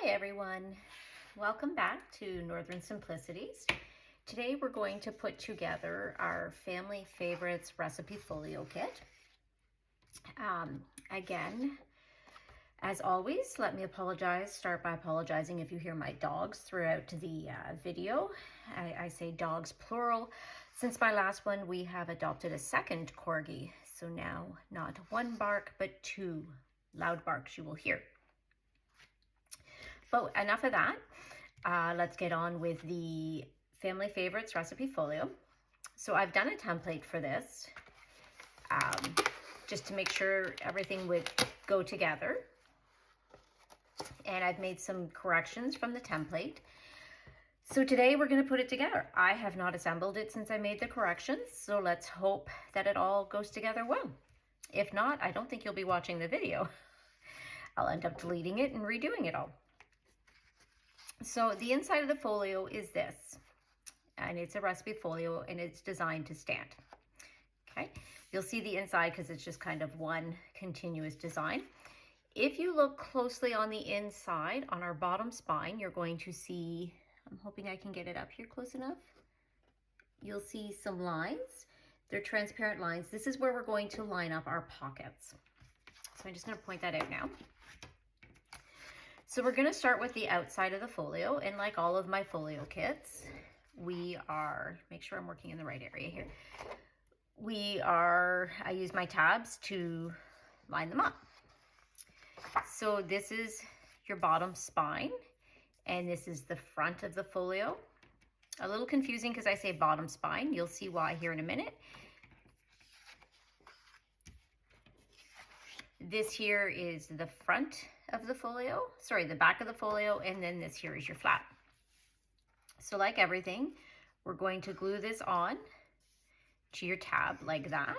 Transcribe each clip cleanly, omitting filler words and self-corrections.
Hi everyone, welcome back to Northern Simplicities. Today we're going to put together our Family Favorites Recipe Folio kit. Again, as always, let me start by apologizing if you hear my dogs throughout the video. I say dogs plural. Since my last one, we have adopted a second corgi, so now not one bark, but two loud barks you will hear. But enough of that. Let's get on with the Family Favorites Recipe Folio. So I've done a template for this just to make sure everything would go together. And I've made some corrections from the template. So today we're going to put it together. I have not assembled it since I made the corrections, so let's hope that it all goes together well. If not, I don't think you'll be watching the video. I'll end up deleting it and redoing it all. So the inside of the folio is this, and it's a recipe folio and it's designed to stand. Okay, you'll see the inside because it's just kind of one continuous design. If you look closely on the inside, on our bottom spine, you're going to see, I'm hoping I can get it up here close enough. You'll see some lines. They're transparent lines. This is where we're going to line up our pockets. So I'm just going to point that out now. So we're going to start with the outside of the folio, and like all of my folio kits, make sure I'm working in the right area here. I use my tabs to line them up. So this is your bottom spine, and this is the front of the folio. A little confusing because I say bottom spine. You'll see why here in a minute. This here is the front of the folio, the back of the folio, and then this here is your flap. So like everything, we're going to glue this on to your tab like that.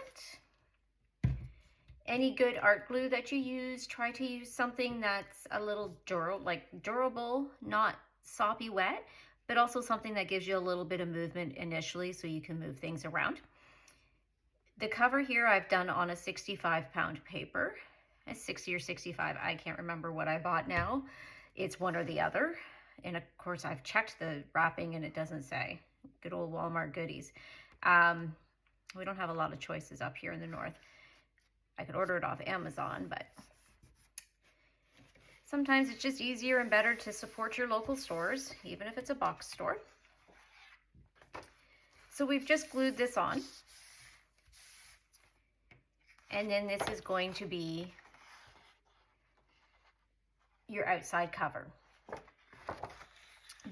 Any good art glue that you use, try to use something that's a little durable, not soppy wet, but also something that gives you a little bit of movement initially so you can move things around. The cover here I've done on a 65-pound paper. A 60 or 65, I can't remember what I bought now. It's one or the other. And of course I've checked the wrapping and it doesn't say. Good old Walmart goodies. We don't have a lot of choices up here in the north. I could order it off Amazon, but sometimes it's just easier and better to support your local stores, even if it's a box store. So we've just glued this on. And then this is going to be your outside cover.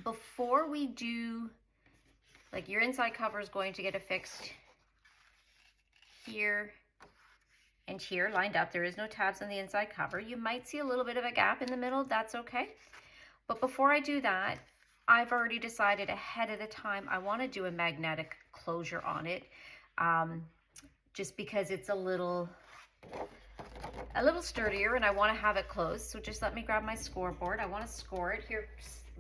Before we do, your inside cover is going to get affixed here and here, lined up. There is no tabs on the inside cover. You might see a little bit of a gap in the middle. That's okay. But before I do that, I've already decided ahead of the time I want to do a magnetic closure on it, just because it's a little sturdier and I want to have it closed. So just let me grab my scoreboard. I want to score it here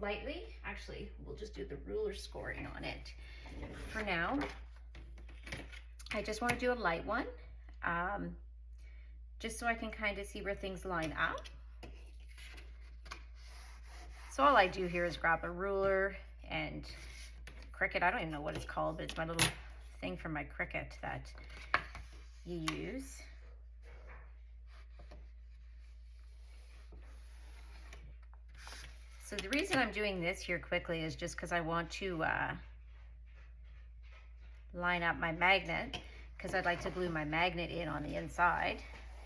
lightly. Actually, we'll just do the ruler scoring on it for now. I just want to do a light one, just so I can kind of see where things line up. So all I do here is grab a ruler and Cricut. I don't even know what it's called, but it's my little thing from my Cricut that you use. So the reason I'm doing this here quickly is just because I want to line up my magnet, because I'd like to glue my magnet in on the inside.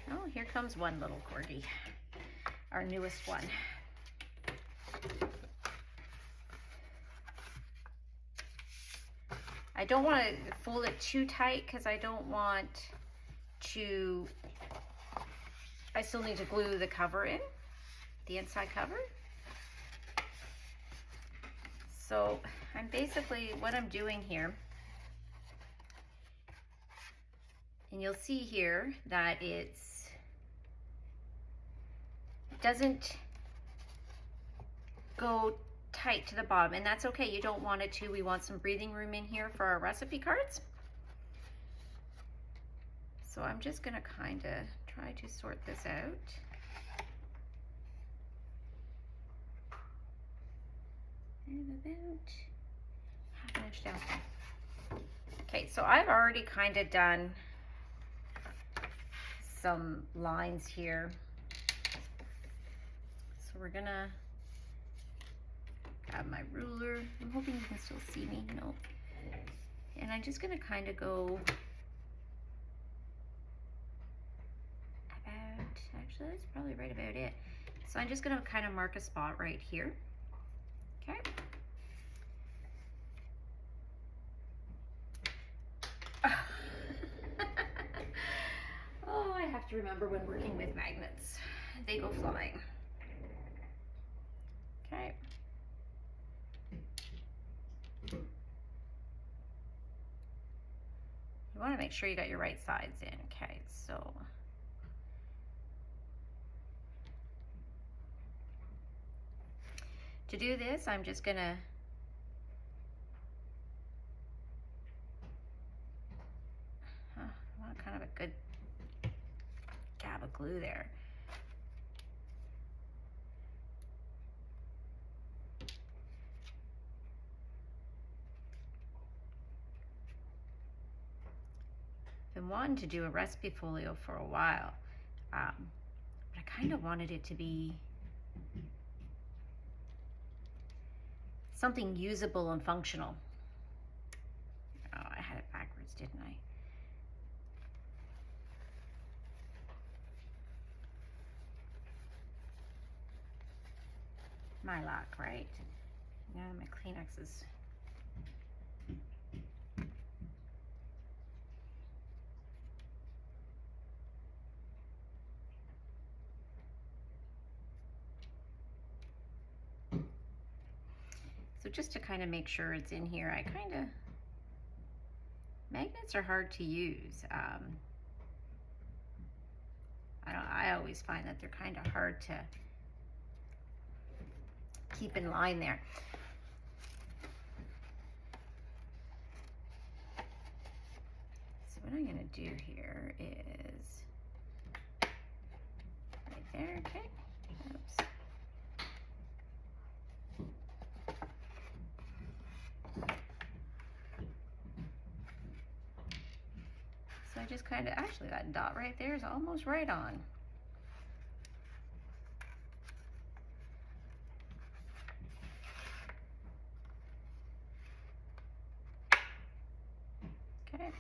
Oh, here comes one little corgi, our newest one. I don't want to fold it too tight because I don't want to, I still need to glue the cover in, the inside cover. So I'm basically, what I'm doing here, and you'll see here that it doesn't go tight to the bottom, and that's okay. You don't want it to. We want some breathing room in here for our recipe cards. So I'm just gonna kind of try to sort this out. about half an inch down. Okay, so I've already kind of done some lines here. So we're gonna grab my ruler. I'm hoping you can still see me. No. And I'm just gonna kind of go about, actually that's probably right about it. So I'm just gonna kind of mark a spot right here. Okay. Oh, I have to remember when working with magnets. They go flying. Okay. You want to make sure you got your right sides in. Okay, so to do this, I'm just gonna I want kind of a good dab of glue there. Been wanting to do a recipe folio for a while, but I kind of wanted it to be something usable and functional. Oh, I had it backwards, didn't I? My luck, right? Now my Kleenex is so just to kind of make sure it's in here, I kind of, magnets are hard to use. I always find that they're kind of hard to keep in line there. So what I'm going to do here is right there, okay? Oops. So I just kind of, actually that dot right there is almost right on. Okay.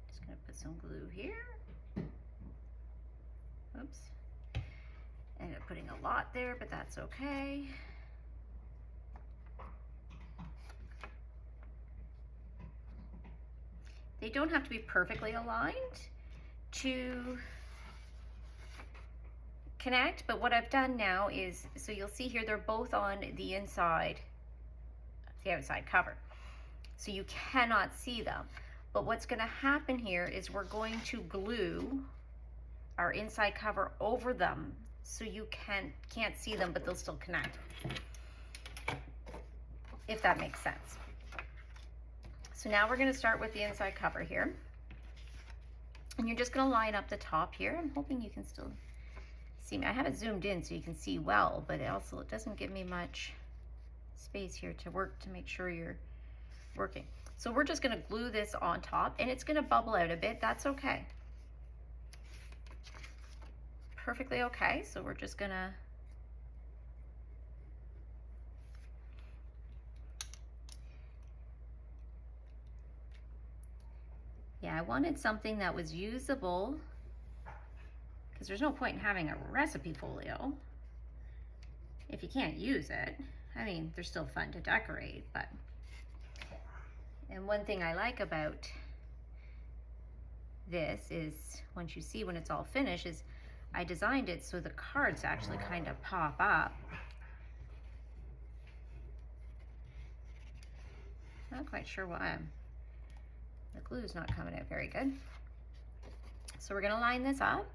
Just gonna put some glue here. Oops. Ended up putting a lot there, but that's okay. They don't have to be perfectly aligned to connect, but what I've done now is, so you'll see here, they're both on the inside, the outside cover. So you cannot see them. But what's gonna happen here is we're going to glue our inside cover over them so you can't see them, but they'll still connect, if that makes sense. So now we're gonna start with the inside cover here. And you're just gonna line up the top here. I'm hoping you can still see me. I have it zoomed in so you can see well, but it doesn't give me much space here to work to make sure you're working. So we're just gonna glue this on top and it's gonna bubble out a bit. That's okay. Perfectly okay. So we're just gonna I wanted something that was usable because there's no point in having a recipe folio if you can't use it. I mean, they're still fun to decorate, but, and one thing I like about this is once you see when it's all finished is I designed it so the cards actually kind of pop up. Not quite sure why the glue is not coming out very good. So we're gonna line this up.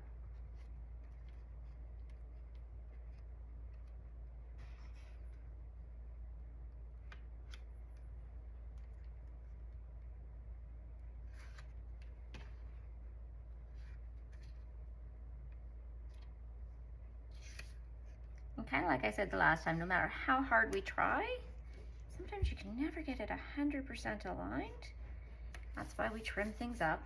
kind of like I said the last time, no matter how hard we try, sometimes you can never get it 100% aligned. That's why we trim things up.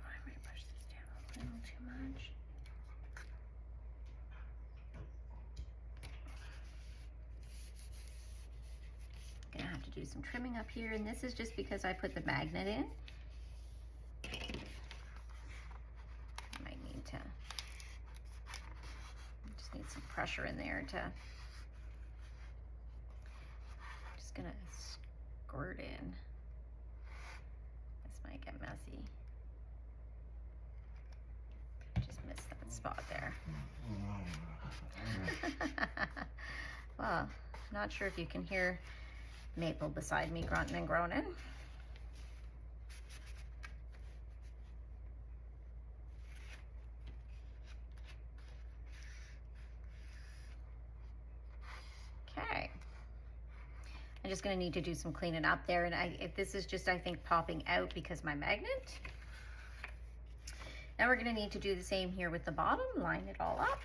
I'm going to push this down a little too much. Gonna have to do some trimming up here, and this is just because I put the magnet in. Might need to, just need some pressure in there to, just gonna squirt in. This might get messy. Just missed that spot there. Well, not sure if you can hear Maple beside me grunting and groaning. Okay. I'm just going to need to do some cleaning up there, and this is just, I think, popping out because my magnet. Now we're going to need to do the same here with the bottom, line it all up.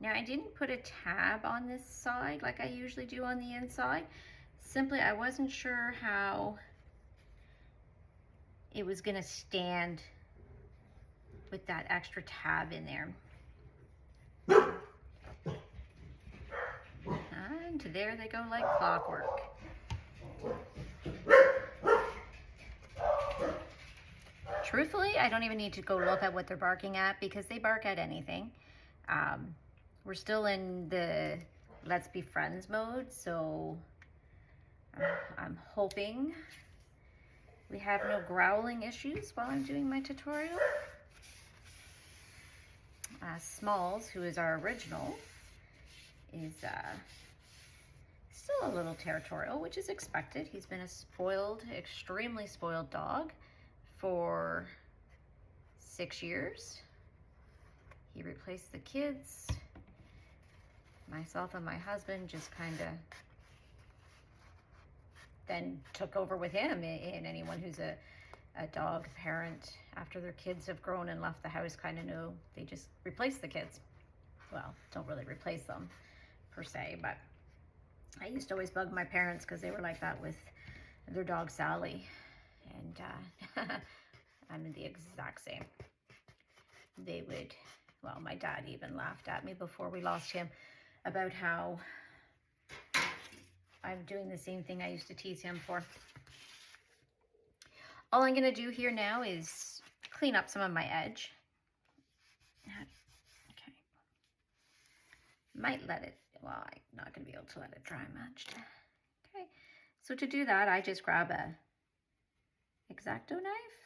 Now I didn't put a tab on this side like I usually do on the inside. Simply, I wasn't sure how it was going to stand with that extra tab in there. And there they go like clockwork. Truthfully, I don't even need to go look at what they're barking at because they bark at anything. We're still in the let's be friends mode, so I'm hoping we have no growling issues while I'm doing my tutorial. Smalls, who is our original, is still a little territorial, which is expected. He's been a spoiled, extremely spoiled dog for 6 years. He replaced the kids. Myself and my husband just kind of then took over with him, and anyone who's a dog parent after their kids have grown and left the house kind of know they just replace the kids. Well, don't really replace them per se, but I used to always bug my parents because they were like that with their dog Sally, and I'm the exact same. They would, well, my dad even laughed at me before we lost him about how I'm doing the same thing I used to tease him for. All I'm going to do here now is clean up some of my edge. Okay. Might let it, well, I'm not going to be able to let it dry much. Okay. So to do that, I just grab a X-Acto knife.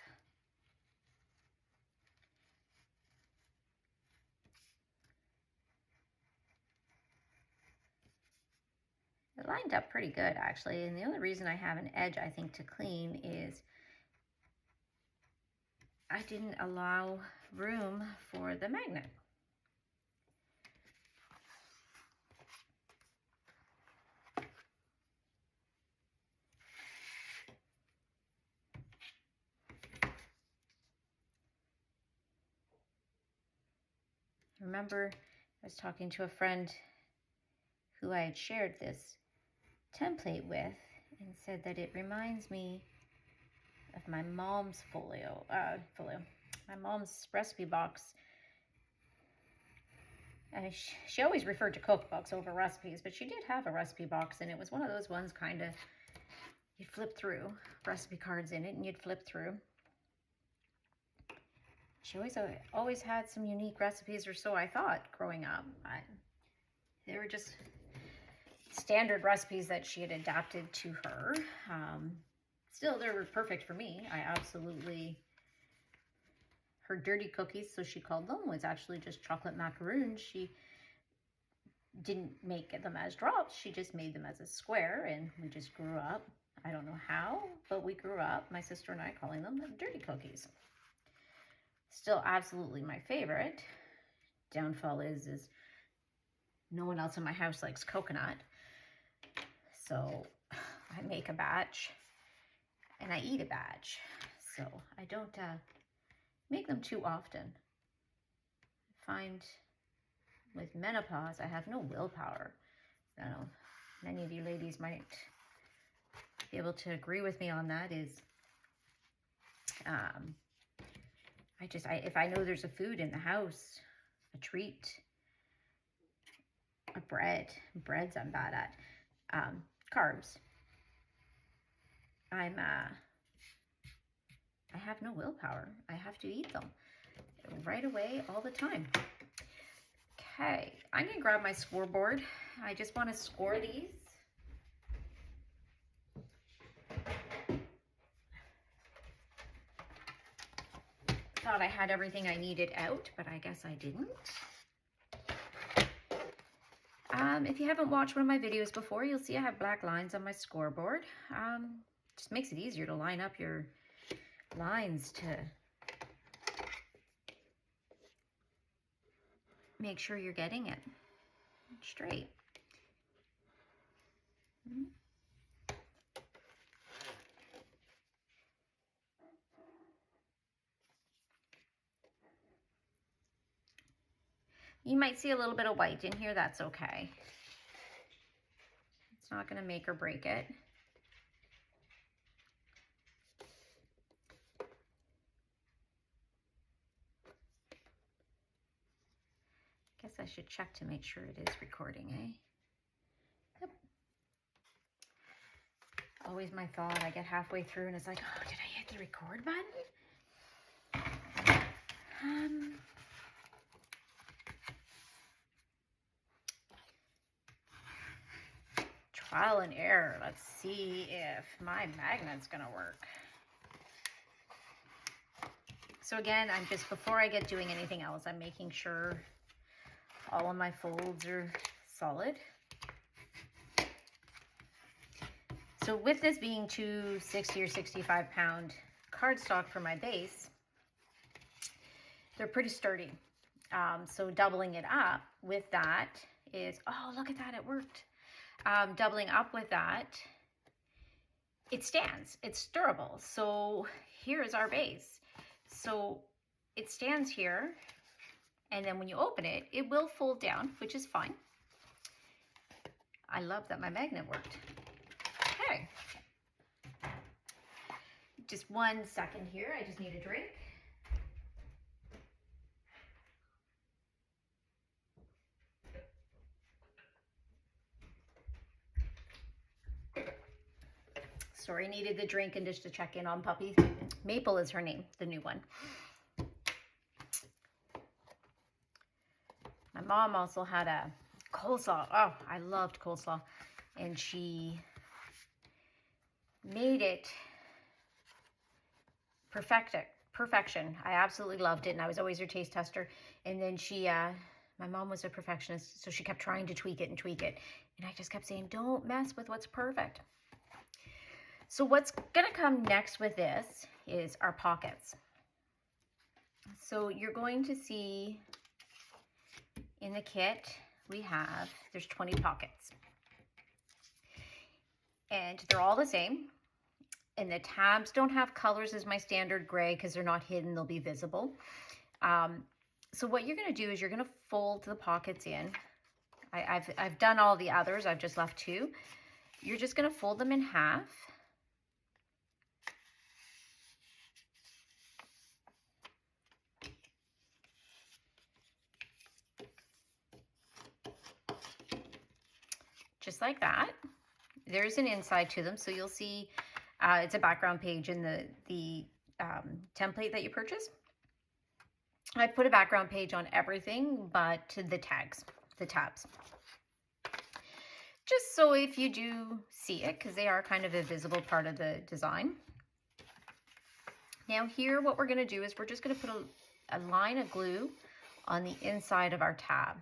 It lined up pretty good, actually, and the only reason I have an edge, I think, to clean is I didn't allow room for the magnet. Remember, I was talking to a friend who I had shared this template with and said that it reminds me of my mom's folio, my mom's recipe box. She always referred to cookbooks over recipes, but she did have a recipe box, and it was one of those ones kind of, you'd flip through, recipe cards in it, and you'd flip through. She always had some unique recipes, or so I thought growing up. They were just standard recipes that she had adapted to her. Still, they were perfect for me. I absolutely, her dirty cookies, so she called them, was actually just chocolate macaroons. She didn't make them as drops. She just made them as a square, and we just grew up. I don't know how, but we grew up, my sister and I, calling them dirty cookies. Still absolutely my favorite. downfall is no one else in my house likes coconut. So I make a batch and I eat a batch. So I don't make them too often. I find with menopause, I have no willpower. I don't know, many of you ladies might be able to agree with me on that. Is if I know there's a food in the house, a treat, a breads I'm bad at, carbs, I have no willpower. I have to eat them right away all the time. Okay, I'm gonna grab my scoreboard. I just want to score these. Thought I had everything I needed out, but I guess I didn't. If you haven't watched one of my videos before, you'll see I have black lines on my scoreboard. Just makes it easier to line up your lines to make sure you're getting it straight. You might see a little bit of white in here, that's okay. It's not going to make or break it. Guess I should check to make sure it is recording, eh? Yep. Always my thought, I get halfway through and it's like, oh, did I hit the record button? Trial and error. Let's see if my magnet's gonna work. So again, before I get doing anything else, I'm making sure all of my folds are solid. So with this being 2 60 or 65 pound cardstock for my base, they're pretty sturdy. So doubling it up with that is, oh, look at that, it worked. Doubling up with that, it stands, it's durable. So here is our base. So it stands here, and then when you open it, it will fold down, which is fine. I love that my magnet worked. Okay. Just 1 second here, I just need a drink. Sorry, needed the drink and just to check in on Puppy. Maple is her name, the new one. My mom also had a coleslaw. Oh, I loved coleslaw. And she made it perfection. I absolutely loved it, and I was always her taste tester. And then my mom was a perfectionist, so she kept trying to tweak it. And I just kept saying, don't mess with what's perfect. So what's gonna come next with this is our pockets. So you're going to see in the kit, there's 20 pockets. And they're all the same. And the tabs don't have colors as my standard gray because they're not hidden, they'll be visible. So what you're gonna do is you're gonna fold the pockets in. I've done all the others, I've just left 2. You're just gonna fold them in half. Just like that. There's an inside to them, so you'll see it's a background page in the template that you purchase. I put a background page on everything but the tags, the tabs. Just so if you do see it, because they are kind of a visible part of the design. Now here, what we're gonna do is we're just gonna put a line of glue on the inside of our tab.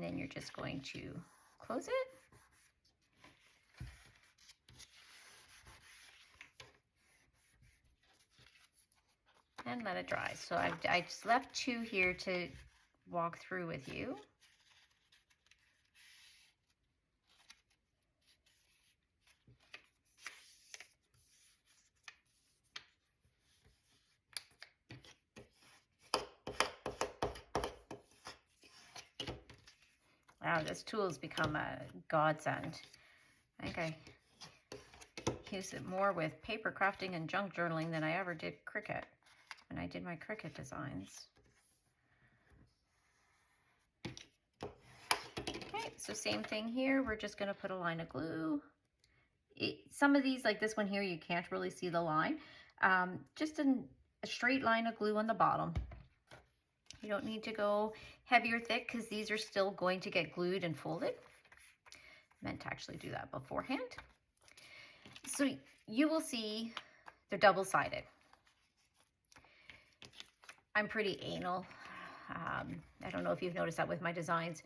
And then you're just going to close it. And let it dry. So I just left 2 here to walk through with you. Wow, this tool has become a godsend. I think I use it more with paper crafting and junk journaling than I ever did Cricut when I did my Cricut designs. Okay, so same thing here. We're just going to put a line of glue. Some of these, like this one here, you can't really see the line. Just a straight line of glue on the bottom. You don't need to go heavy or thick because these are still going to get glued and folded. Meant to actually do that beforehand. So you will see they're double-sided. I'm pretty anal. I don't know if you've noticed that with my designs.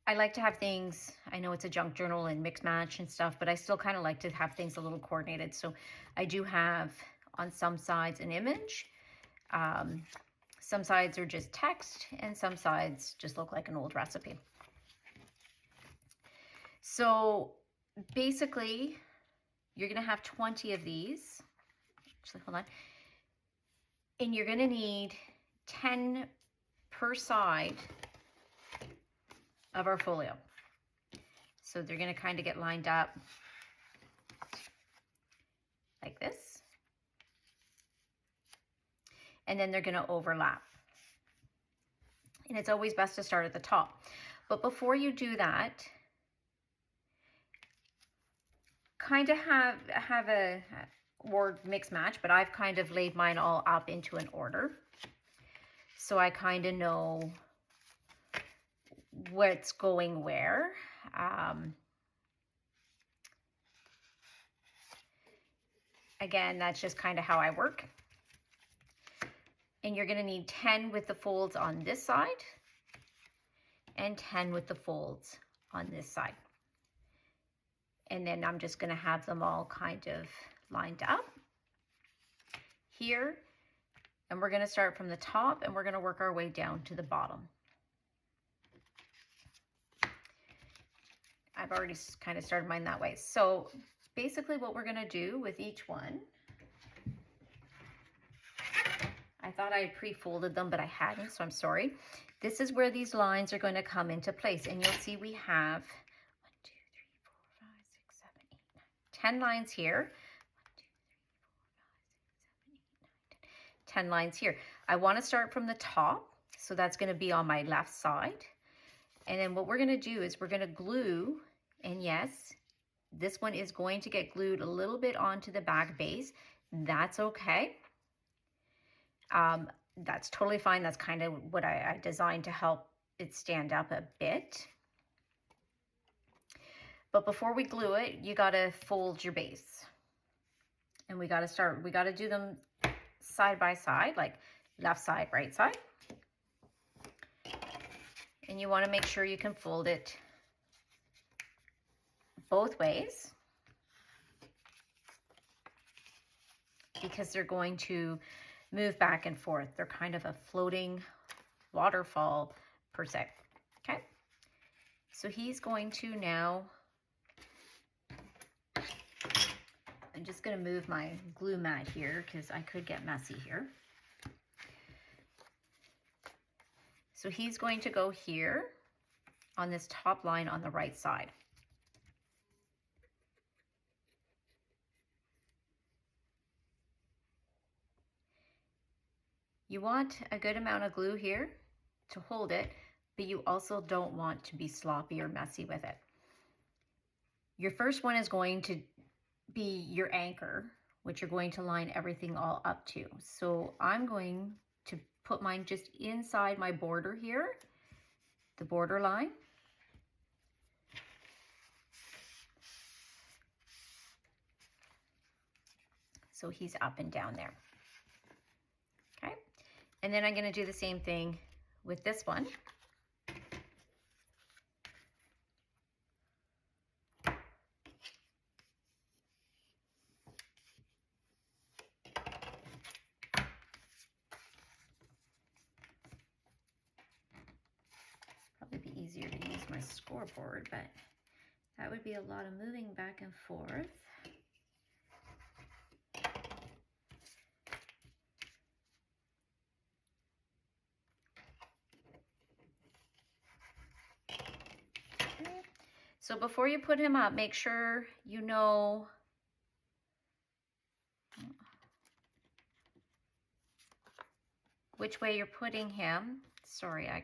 I like to have things, I know it's a junk journal and mix match and stuff, but I still kind of like to have things a little coordinated. So I do have on some sides an image. Some sides are just text and some sides just look like an old recipe. So basically you're going to have 20 of these. Actually, hold on. And you're going to need 10 per side of our folio. So they're going to kind of get lined up like this. And then they're going to overlap. And it's always best to start at the top. But before you do that, kind of have a word mix match, but I've kind of laid mine all up into an order. So I kind of know what's going where. Again, that's just kind of how I work. And you're going to need 10 with the folds on this side and 10 with the folds on this side. And then I'm just going to have them all kind of lined up here. And we're going to start from the top and we're going to work our way down to the bottom. I've already kind of started mine that way. So basically what we're going to do with each one, I thought I had pre-folded them, but I hadn't, so I'm sorry. This is where these lines are going to come into place. And you'll see we have 1, 2, 3, 4, 5, 6, 7, 8, 9, 10 lines here. 1, 2, 3, 4, 5, 6, 7, 8, 9, 10. 10 lines here. I want to start from the top, so that's going to be on my left side. And then what we're going to do is we're going to glue, and yes, this one is going to get glued a little bit onto the back base. That's okay. That's totally fine. That's kind of what I designed to help it stand up a bit. But before we glue it, you got to fold your base. And we got to do them side by side, like left side, right side. And you want to make sure you can fold it both ways because they're going to move back and forth. They're kind of a floating waterfall per se. Okay. So he's going to now, I'm just going to move my glue mat here because I could get messy here. So he's going to go here on this top line on the right side. You want a good amount of glue here to hold it, but you also don't want to be sloppy or messy with it. Your first one is going to be your anchor, which you're going to line everything all up to. So I'm going to put mine just inside my border here, the border line. So he's up and down there. Okay. And then I'm going to do the same thing with this one. scoreboard, but that would be a lot of moving back and forth. Okay. So before you put him up, make sure you know which way you're putting him. Sorry, I'm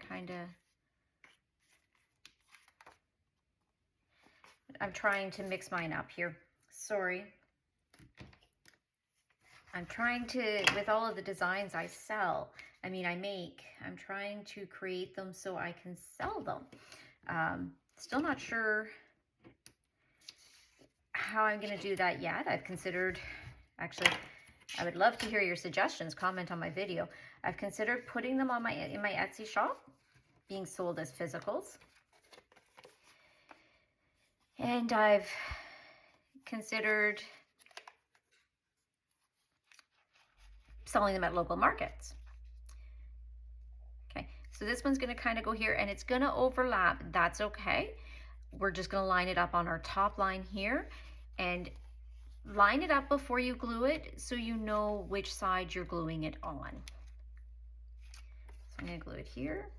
trying to mix mine up here. Sorry. I'm trying to, with all of the designs I sell, I'm trying to create them so I can sell them. Still not sure how I'm going to do that yet. I've considered, actually, I would love to hear your suggestions. Comment on my video. I've considered putting them on in my Etsy shop, being sold as physicals. And I've considered selling them at local markets. Okay, so this one's going to kind of go here, and it's going to overlap. That's okay. We're just going to line it up on our top line here, and line it up before you glue it so you know which side you're gluing it on. So I'm going to glue it here.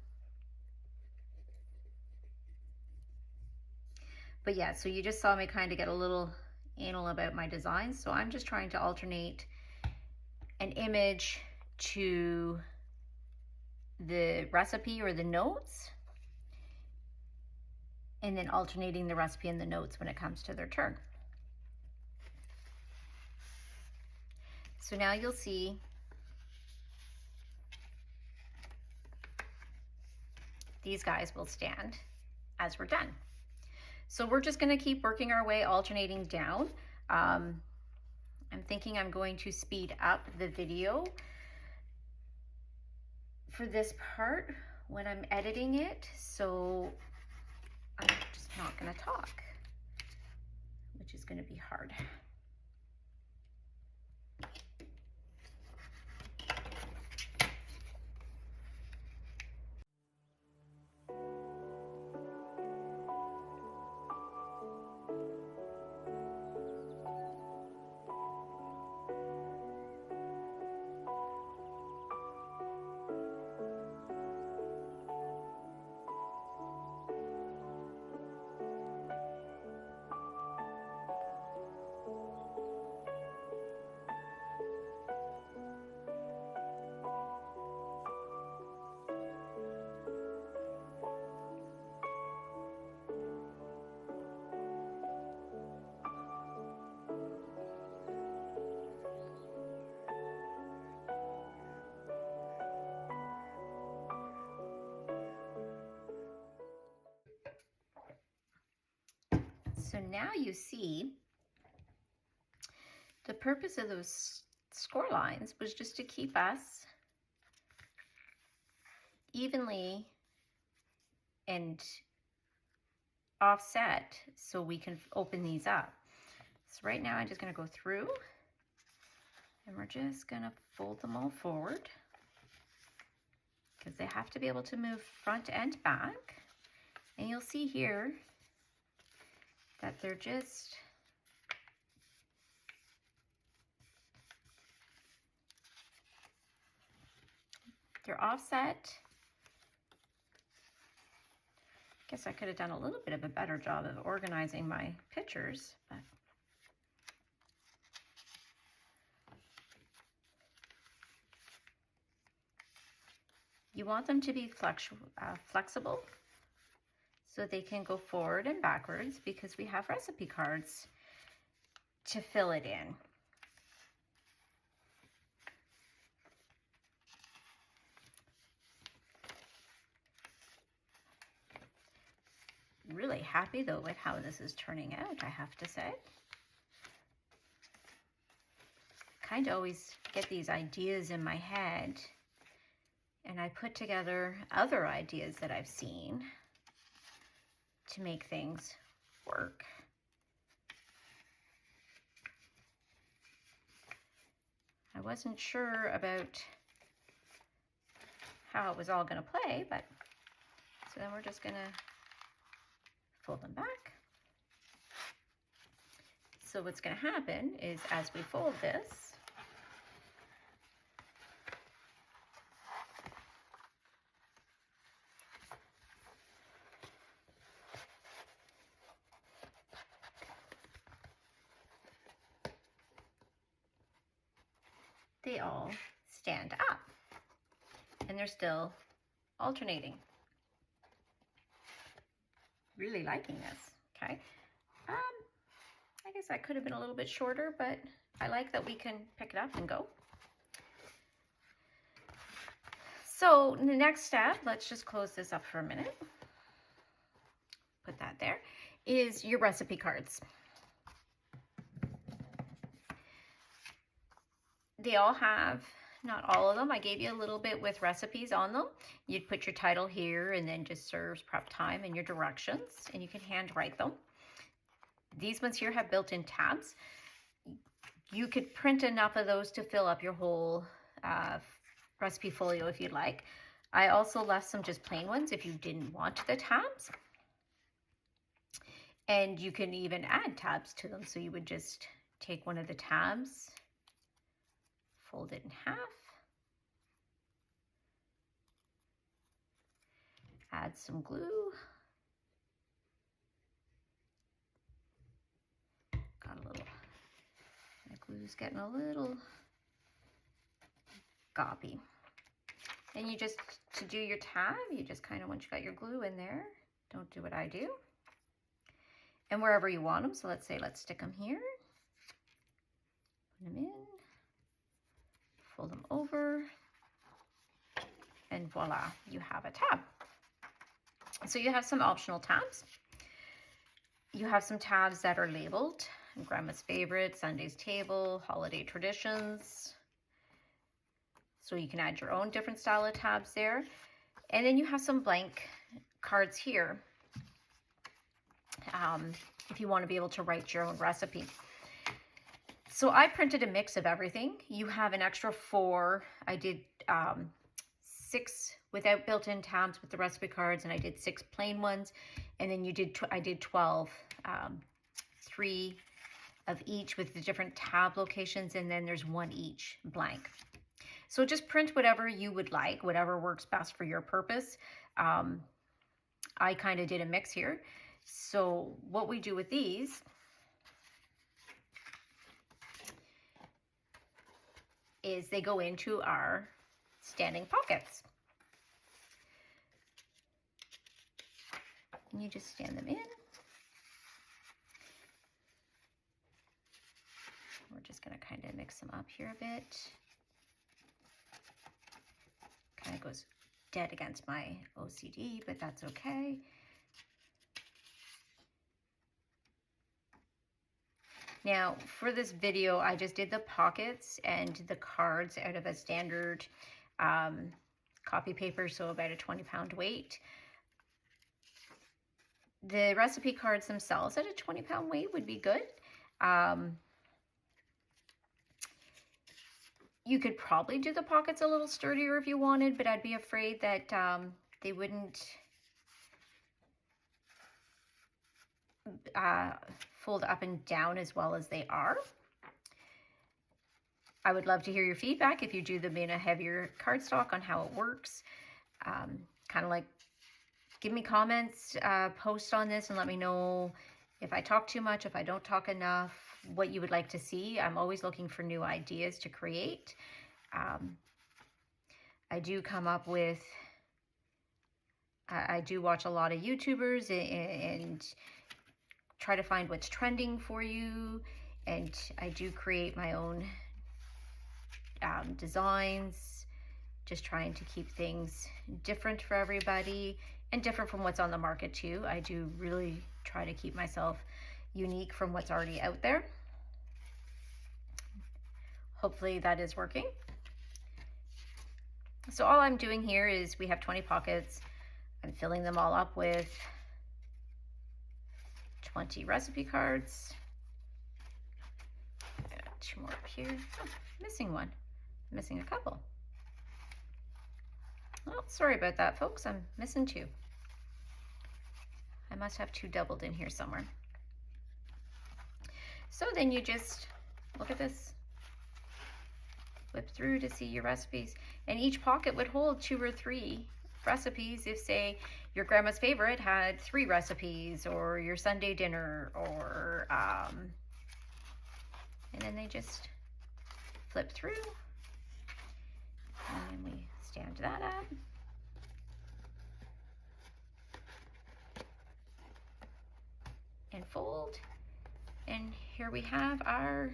But yeah, so you just saw me kind of get a little anal about my designs. So I'm just trying to alternate an image to the recipe or the notes, and then alternating the recipe and the notes when it comes to their turn. So now you'll see these guys will stand as we're done. So we're just going to keep working our way, alternating down. I'm thinking I'm going to speed up the video for this part when I'm editing it, so I'm just not going to talk, which is going to be hard. So now you see the purpose of those score lines was just to keep us evenly and offset so we can open these up. So right now I'm just going to go through, and we're just going to fold them all forward because they have to be able to move front and back. And you'll see here that they're offset. Guess I could have done a little bit of a better job of organizing my pictures, but you want them to be flexible so they can go forward and backwards, because we have recipe cards to fill it in. Really happy though with how this is turning out, I have to say. Kind of always get these ideas in my head, and I put together other ideas that I've seen to make things work. I wasn't sure about how it was all going to play, but so then we're just going to fold them back. So what's going to happen is as we fold this, they all stand up and they're still alternating. Really liking this. Okay. I guess that could have been a little bit shorter, but I like that we can pick it up and go. So the next step, let's just close this up for a minute. Put that there, is your recipe cards. They all have, not all of them, I gave you a little bit with recipes on them. You'd put your title here and then just serves, prep time, and your directions, and you can hand write them. These ones here have built-in tabs. You could print enough of those to fill up your whole recipe folio if you'd like. I also left some just plain ones if you didn't want the tabs. And you can even add tabs to them. So you would just take one of the tabs, fold it in half, add some glue. Got a little, my glue's getting a little goppy. And you just, to do your tab, you just kind of, once you got your glue in there, don't do what I do. And wherever you want them, so let's say, let's stick them here. Put them in, fold them over, and voila, you have a tab. So you have some optional tabs. You have some tabs that are labeled, Grandma's Favorite, Sunday's Table, Holiday Traditions. So you can add your own different style of tabs there. And then you have some blank cards here if you want to be able to write your own recipe. So I printed a mix of everything. You have an extra 4. I did 6 without built-in tabs with the recipe cards, and I did 6 plain ones. And then I did 12, 3 of each with the different tab locations, and then there's 1 each blank. So just print whatever you would like, whatever works best for your purpose. I kind of did a mix here. So what we do with these is they go into our standing pockets. And you just stand them in. We're just going to kind of mix them up here a bit. Kind of goes dead against my OCD, but that's okay. Now, for this video, I just did the pockets and the cards out of a standard copy paper, so about a 20-pound weight. The recipe cards themselves at a 20-pound weight would be good. You could probably do the pockets a little sturdier if you wanted, but I'd be afraid that they wouldn't fold up and down as well as they are. I would love to hear your feedback if you do them in a heavier cardstock on how it works. Kind of like, give me comments, post on this and let me know if I talk too much, if I don't talk enough, what you would like to see. I'm always looking for new ideas to create. I do come up with, I do watch a lot of YouTubers and try to find what's trending for you. And I do create my own designs, just trying to keep things different for everybody and different from what's on the market too. I do really try to keep myself unique from what's already out there. Hopefully that is working. So all I'm doing here is we have 20 pockets. I'm filling them all up with 20 recipe cards. Got 2 more up here. Oh, missing one. Missing a couple. Oh, sorry about that, folks. I'm missing 2. I must have 2 doubled in here somewhere. So then you just, look at this, flip through to see your recipes. And each pocket would hold 2 or 3 recipes if, say, your grandma's favorite had 3 recipes, or your Sunday dinner, or, and then they just flip through. And then we stand that up. And fold. And here we have our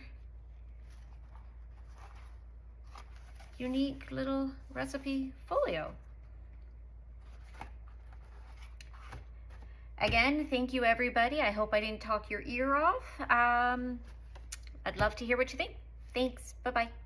unique little recipe folio. Again, thank you everybody. I hope I didn't talk your ear off. I'd love to hear what you think. Thanks. Bye-bye.